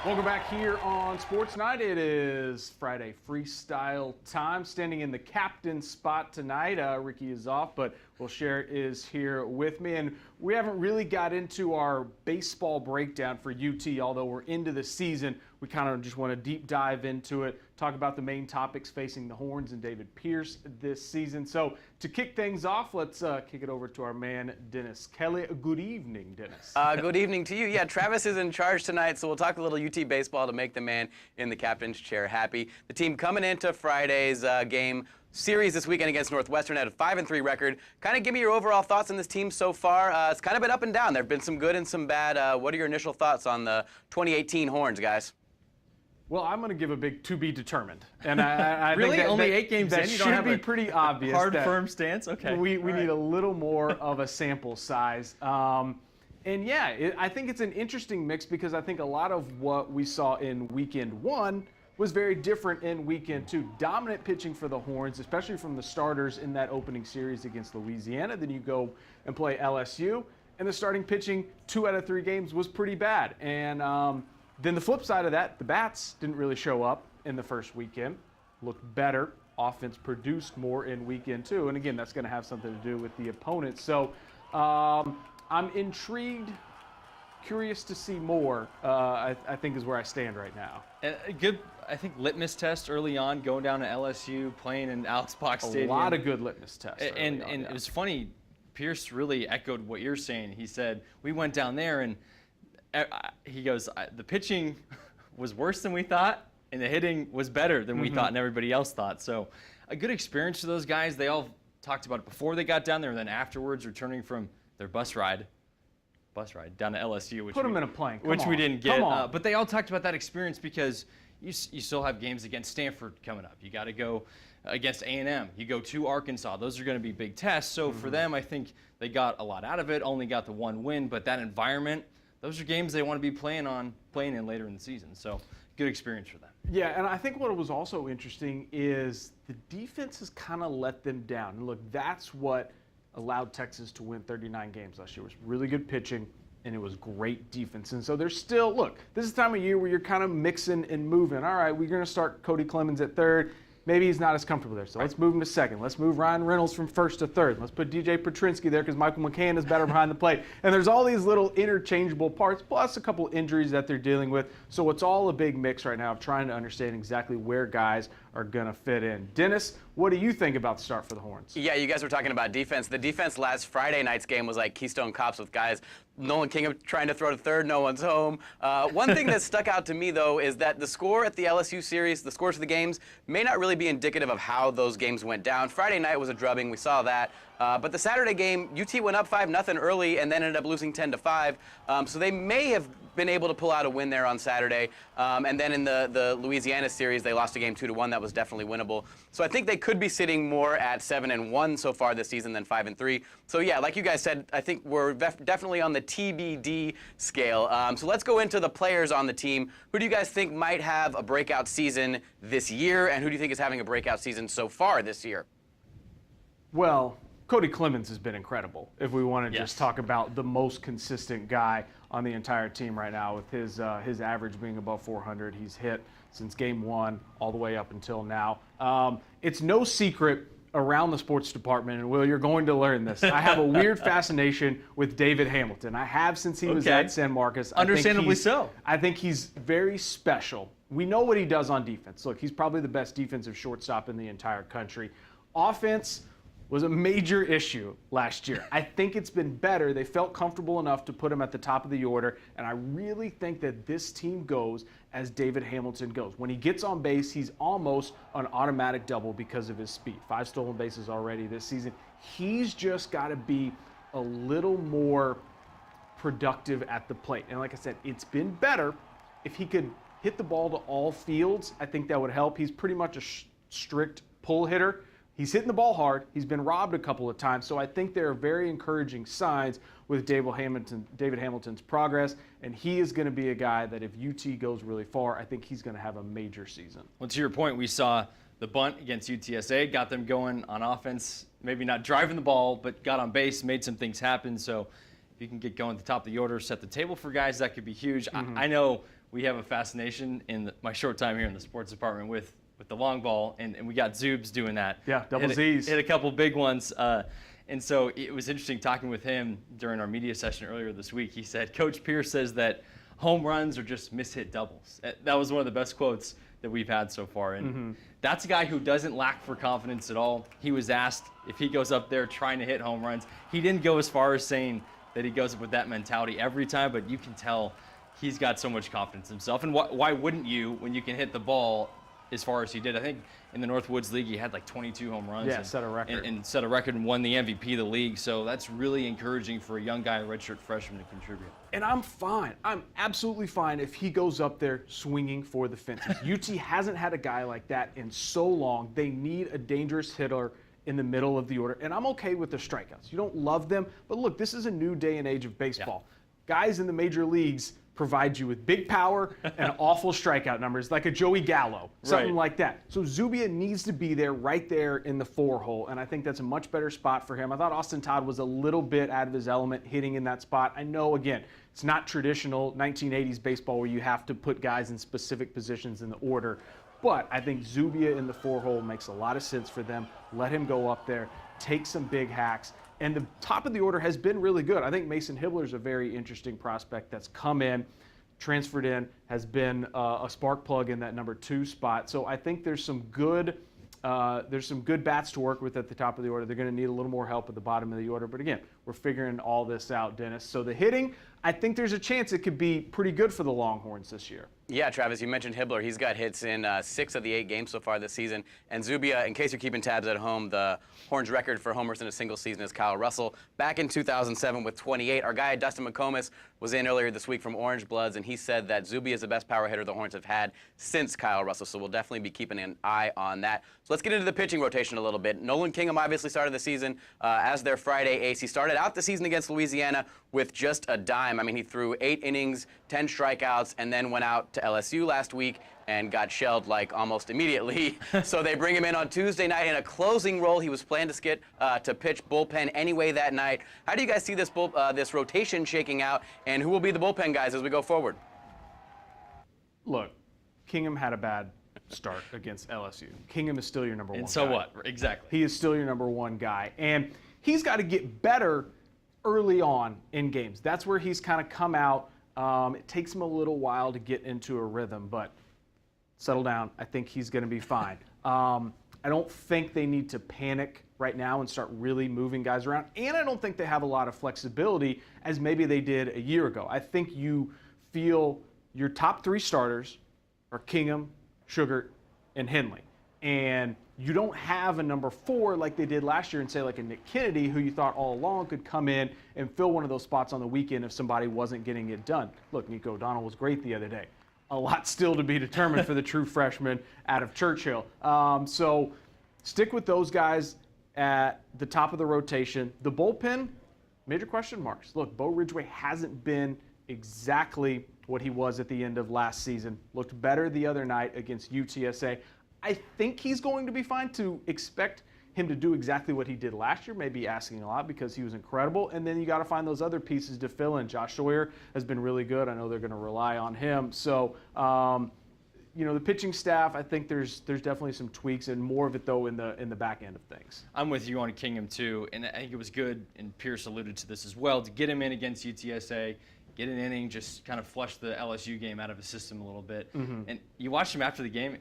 Welcome back here on Sports Night. It is Friday freestyle time. Standing in the captain spot tonight, Ricky is off, but Sherratt is here with me. And we haven't really got into our baseball breakdown for UT, although we're into the season. We kind of just want to deep dive into it, talk about the main topics facing the Horns and David Pierce this season. So to kick things off, let's kick it over to our man, Dennis Kelly. Good evening, Dennis. Good evening to you. Yeah, Travis is in charge tonight, so we'll talk a little UT baseball to make the man in the captain's chair happy. The team coming into Friday's game series this weekend against Northwestern at a 5-3 record. Kind of give me your overall thoughts on this team so far. It's kind of been up and down. There have been some good and some bad. What are your initial thoughts on the 2018 Horns, guys? Well, I'm going to give a big to be determined, and I really think that, only 8 games that in. You should don't have be a pretty obvious. Hard, that firm stance. Okay, we need a little more of a sample size. And yeah, I think it's an interesting mix because I think a lot of what we saw in weekend 1 was very different in weekend 2. Dominant pitching for the Horns, especially from the starters in that opening series against Louisiana. Then you go and play LSU, and the starting pitching 2 out of 3 games was pretty bad. And then the flip side of that, the bats didn't really show up in the first weekend. Looked better. Offense produced more in weekend 2. And again, that's going to have something to do with the opponent. So I'm intrigued, curious to see more, I think is where I stand right now. And a good, I think, litmus test early on, going down to LSU, playing in Alex Box Stadium. A lot of good litmus tests. And it was funny, Pierce really echoed what you're saying. He said, we went down there and he goes, the pitching was worse than we thought, and the hitting was better than we thought and everybody else thought. So a good experience for those guys. They all talked about it before they got down there, and then afterwards returning from their bus ride down to LSU. Which Put them in a plane. Which we didn't get. Come on. But they all talked about that experience because you still have games against Stanford coming up. You got to go against A&M. You go to Arkansas. Those are going to be big tests. So for them, I think they got a lot out of it, only got the 1 win, but that environment, those are games they want to be playing in later in the season. So good experience for them. Yeah, and I think what was also interesting is the defense has kind of let them down. And look, that's what allowed Texas to win 39 games last year. It was really good pitching, and it was great defense. And so there's still, look, this is the time of year where you're kind of mixing and moving. All right, we're going to start Cody Clemens at third. Maybe he's not as comfortable there, so let's move him to second. Let's move Ryan Reynolds from first to third. Let's put DJ Petrinsky there because Michael McCann is better behind the plate. And there's all these little interchangeable parts, plus a couple injuries that they're dealing with. So it's all a big mix right now of trying to understand exactly where guys are going to fit in. Dennis, what do you think about the start for the Horns? Yeah, you guys were talking about defense. The defense last Friday night's game was like Keystone Cops with guys. Nolan King trying to throw to third, no one's home. One thing that stuck out to me, though, is that the score at the LSU series, the scores of the games, may not really be indicative of how those games went down. Friday night was a drubbing. We saw that. But the Saturday game, UT went up 5-0 early and then ended up losing 10-5. So they may have been able to pull out a win there on Saturday. And then in the Louisiana series, they lost a game 2-1. That was definitely winnable. So I think they could be sitting more at 7-1 so far this season than 5-3. So yeah, like you guys said, I think we're definitely on the TBD scale. So let's go into the players on the team. Who do you guys think might have a breakout season this year, and who do you think is having a breakout season so far this year? Well, Cody Clemens has been incredible. If we want to just talk about the most consistent guy on the entire team right now, with his average being above 400, he's hit since game 1 all the way up until now. It's no secret around the sports department, and Will, you're going to learn this. I have a weird fascination with David Hamilton. I have since he was at San Marcos. Understandably so. I think he's very special. We know what he does on defense. Look, he's probably the best defensive shortstop in the entire country. Offense was a major issue last year. I think it's been better. They felt comfortable enough to put him at the top of the order, and I really think that this team goes as David Hamilton goes. When he gets on base, he's almost an automatic double because of his speed. 5 stolen bases already this season. He's just got to be a little more productive at the plate. And like I said, it's been better. If he could hit the ball to all fields, I think that would help. He's pretty much a strict pull hitter. He's hitting the ball hard. He's been robbed a couple of times. So I think there are very encouraging signs with David Hamilton's progress. And he is going to be a guy that if UT goes really far, I think he's going to have a major season. Well, to your point, we saw the bunt against UTSA, got them going on offense, maybe not driving the ball, but got on base, made some things happen. So if you can get going at the top of the order, set the table for guys, that could be huge. I know we have a fascination in my short time here in the sports department with the long ball, and we got Zoobs doing that. Yeah, double hit Zs. Hit a couple big ones. And so it was interesting talking with him during our media session earlier this week. He said, Coach Pierce says that home runs are just mishit doubles. That was one of the best quotes that we've had so far. And that's a guy who doesn't lack for confidence at all. He was asked if he goes up there trying to hit home runs. He didn't go as far as saying that he goes up with that mentality every time, but you can tell he's got so much confidence in himself. And why wouldn't you when you can hit the ball as far as he did? I think in the Northwoods League, he had like 22 home runs. Yeah, set a record. And set a record and won the MVP of the league. So that's really encouraging for a young guy, a redshirt freshman, to contribute. And I'm fine. I'm absolutely fine if he goes up there swinging for the fences. UT hasn't had a guy like that in so long. They need a dangerous hitter in the middle of the order. And I'm okay with the strikeouts. You don't love them, but look, this is a new day and age of baseball. Guys in the major leagues provide you with big power and awful strikeout numbers, like a Joey Gallo, something like that. So Zubia needs to be there, right there in the 4-hole, and I think that's a much better spot for him. I thought Austin Todd was a little bit out of his element hitting in that spot. I know, again, it's not traditional 1980s baseball where you have to put guys in specific positions in the order, but I think Zubia in the 4-hole makes a lot of sense for them. Let him go up there, take some big hacks. And the top of the order has been really good. I think Mason Hibbler is a very interesting prospect that's come in, transferred in, has been a spark plug in that number 2 spot. So I think there's some good bats to work with at the top of the order. They're going to need a little more help at the bottom of the order. But again, we're figuring all this out, Dennis. So the hitting, I think there's a chance it could be pretty good for the Longhorns this year. Yeah, Travis, you mentioned Hibbler. He's got hits in 6 of the 8 games so far this season. And Zubia, in case you're keeping tabs at home, the Horns record for homers in a single season is Kyle Russell. Back in 2007 with 28. Our guy, Dustin McComas, was in earlier this week from Orange Bloods, and he said that Zubia is the best power hitter the Horns have had since Kyle Russell. So we'll definitely be keeping an eye on that. So let's get into the pitching rotation a little bit. Nolan Kingham obviously started the season as their Friday ace. He started out the season against Louisiana with just a dime. I mean, he threw 8 innings, 10 strikeouts, and then went out to LSU last week and got shelled like almost immediately. So they bring him in on Tuesday night in a closing role. He was planned to pitch bullpen anyway that night. How do you guys see this this rotation shaking out, and who will be the bullpen guys as we go forward? Look, Kingham had a bad start against LSU. Kingham is still your number 1 And so guy. what? Exactly. He is still your number 1 guy. And he's got to get better early on in games. That's where he's kind of come out. It takes him a little while to get into a rhythm, but settle down. I think he's going to be fine. I don't think they need to panic right now and start really moving guys around. And I don't think they have a lot of flexibility as maybe they did a year ago. I think you feel your top 3 starters are Kingham, Sugart, and Henley. And you don't have a number 4 like they did last year and say like a Nick Kennedy, who you thought all along could come in and fill one of those spots on the weekend if somebody wasn't getting it done. Look, Nico O'Donnell was great the other day. A lot still to be determined for the true freshman out of Churchill. So stick with those guys at the top of the rotation. The bullpen, major question marks. Look, Bo Ridgeway hasn't been exactly what he was at the end of last season. Looked better the other night against UTSA. I think he's going to be fine. To expect him to do exactly what he did last year, maybe asking a lot because he was incredible. And then you got to find those other pieces to fill in. Josh Sawyer has been really good. I know they're going to rely on him. So, the pitching staff, I think there's definitely some tweaks, and more of it though in the back end of things. I'm with you on Kingham too, and I think it was good, and Pierce alluded to this as well, to get him in against UTSA, get an inning, just kind of flush the LSU game out of his system a little bit. And you watched him after the game.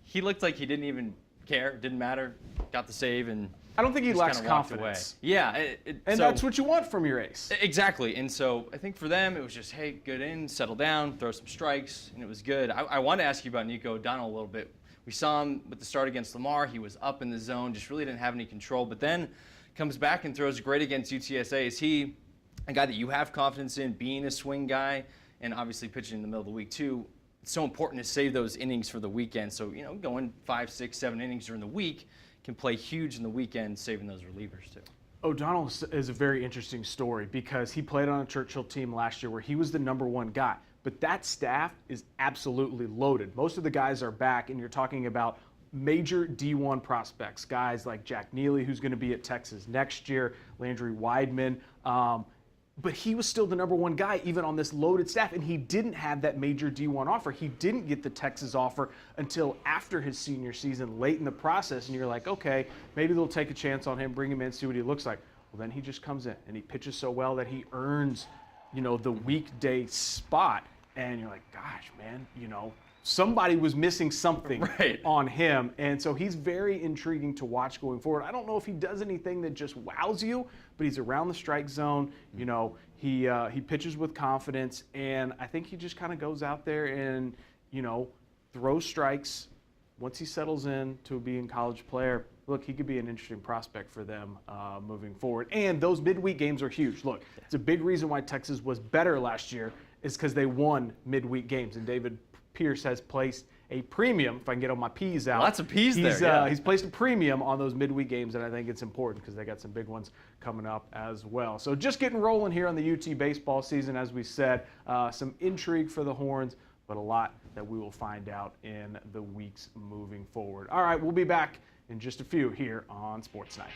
He looked like he didn't even care, didn't matter, got the save, and I don't think he just lacks kinda walked confidence. away. Yeah. And that's what you want from your ace. Exactly. And so I think for them, it was just, hey, good in, settle down, throw some strikes, and it was good. I want to ask you about Nico O'Donnell a little bit. We saw him with the start against Lamar. He was up in the zone, just really didn't have any control, but then comes back and throws great against UTSA. Is he a guy that you have confidence in, being a swing guy, and obviously pitching in the middle of the week too? It's so important to save those innings for the weekend. So, going 5, 6, 7 innings during the week can play huge in the weekend, saving those relievers too. O'Donnell is a very interesting story because he played on a Churchill team last year where he was the number 1 guy. But that staff is absolutely loaded. Most of the guys are back, and you're talking about major D1 prospects, guys like Jack Neely, who's going to be at Texas next year, Landry Weidman. but he was still the number one guy even on this loaded staff, and he didn't have that major D1 offer. He didn't get the Texas offer until after his senior season, late in the process, and you're like, okay, maybe they'll take a chance on him, bring him in, see what he looks like. Well, then he just comes in and he pitches so well that he earns, the weekday spot, and you're like, gosh, man, somebody was missing something on him, and so he's very intriguing to watch going forward. I don't know if he does anything that just wows you, but he's around the strike zone. He pitches with confidence, and I think he just kind of goes out there and throws strikes. Once he settles in to being a college player, look, he could be an interesting prospect for them moving forward. And those midweek games are huge. Look, it's a big reason why Texas was better last year is because they won midweek games, and David Pierce has placed a premium, if I can get all my P's out. Lots of P's there. He's placed a premium on those midweek games, and I think it's important because they got some big ones coming up as well. So just getting rolling here on the UT baseball season, as we said. Some intrigue for the Horns, but a lot that we will find out in the weeks moving forward. All right, we'll be back in just a few here on Sports Night.